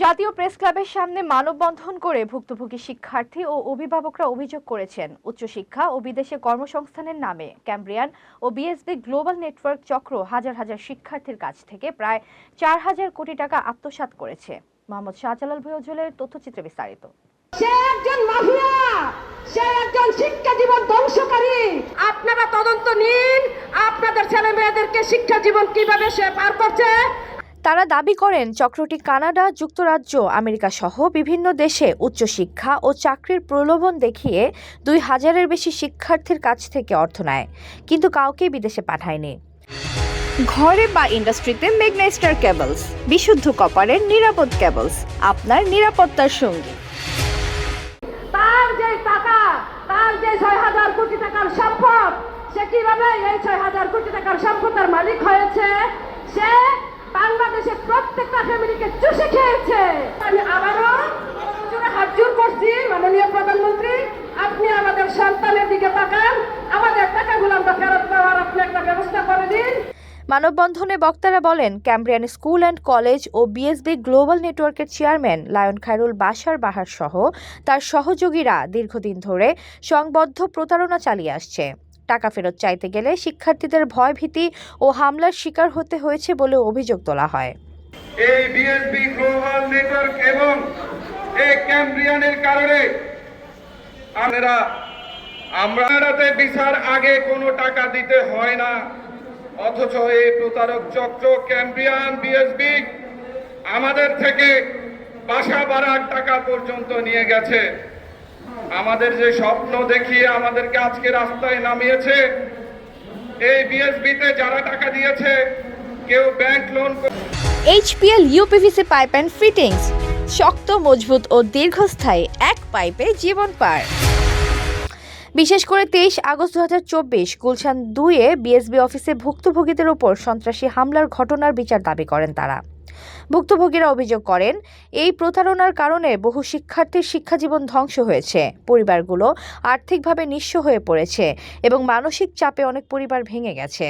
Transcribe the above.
জাতীয় প্রেস ক্লাবের সামনে মানববন্ধন করে ভুক্তভোগী শিক্ষার্থী ও অভিভাবকরা অভিযোগ করেছেন, উচ্চশিক্ষা ও বিদেশে কর্মসংস্থানের নামে ক্যামব্রিয়ান ও বিএসবি গ্লোবাল নেটওয়ার্ক চক্র হাজার হাজার শিক্ষার্থীর কাছ থেকে প্রায় 4,000 কোটি টাকা আত্মসাৎ করেছে। মোহাম্মদ শাহজালাল ভুঁইয়ার তথ্যচিত্রে বিস্তারিত। সে একজন মাফিয়া, সে একজন শিক্ষা জীবন ধ্বংসকারী। আপনারা তদন্ত নিন, আপনাদের ছেলে মেয়েদেরকে শিক্ষা জীবন কিভাবে সে পার করছে। তারা দাবি করেন চক্রটি কানাডা, যুক্তরাজ্য, আমেরিকা সহ বিভিন্ন দেশে উচ্চশিক্ষা ও চাকরির প্রলোভন দেখিয়ে 2,000-এর বেশি শিক্ষার্থীর কাছ থেকে অর্থ নেয়, কিন্তু কাউকেই বিদেশে পাঠায়নি। ঘরে বা ইন্ডাস্ট্রিতে ম্যাগনেস্টার কেবলস, বিশুদ্ধ কপারের নিরাপদ কেবলস, আপনার নিরাপত্তার সঙ্গী। তার যে টাকা, তার যে 6,000 কোটি টাকার সম্পদ, সে কিভাবে এই 6,000 কোটি টাকার সম্পদের মালিক হয়েছে? সে বাংলাদেশের প্রত্যেকটা ফ্যামিলিকে চুষে খেয়েছে। আমি আবারও হাত জোর করছি, মাননীয় প্রধানমন্ত্রী, আপনি আমাদের সন্তানের দিকে তাকান, আমাদের টাকাগুলো আমরা ফেরত পাওয়ার আপনি একটা ব্যবস্থা করে দিন। মানববন্ধনে বক্তারা বলেন, ক্যামব্রিয়ান স্কুল অ্যান্ড কলেজ ও বিএসবি গ্লোবাল নেটওয়ার্কের চেয়ারম্যান লায়ন খায়রুল বাশার বাহার সহ তার সহযোগীরা দীর্ঘদিন ধরে সংবদ্ধ প্রতারণা চালিয়ে আসছে। টাকা ফেরত চাইতে গেলে শিক্ষার্থীদের ভয়ভীতি ও হামলার শিকার হতে হয়েছে বলে অভিযোগ তোলা হয়। এই বিএসবি গ্লোবাল নেটওয়ার্ক এবং এই ক্যামব্রিয়ানের কারণে আমরাতে ভিসার আগে কোনো টাকা দিতে হয় না, অথচ এই প্রতারক চক্র ক্যামব্রিয়ান বিএসবি আমাদের থেকে বাসা ভাড়ার টাকা পর্যন্ত নিয়ে গেছে। আমাদের যে স্বপ্ন দেখিয়ে আমাদেরকে আজকে রাস্তায় নামিয়েছে, এই বিএসবিতে যারা টাকা দিয়েছে কেউ bank loan. HPL uPVC pipe and fittings, শক্ত, মজবুত ও দীর্ঘস্থায়ী, এক পাইপে জীবন পার। বিশেষ করে 23 আগস্ট 2024 গুলশান 2-এ বিএসবি অফিসে ভুক্তভোগীদের উপর সন্ত্রাসী হামলার ঘটনার বিচার দাবি করেন তারা। ভুক্তভোগীরা অভিযোগ করেন, এই প্রতারণার কারণে বহু শিক্ষার্থীর শিক্ষাজীবন ধ্বংস হয়েছে, পরিবারগুলো আর্থিকভাবে নিঃস্ব হয়ে পড়েছে এবং মানসিক চাপে অনেক পরিবার ভেঙে গেছে।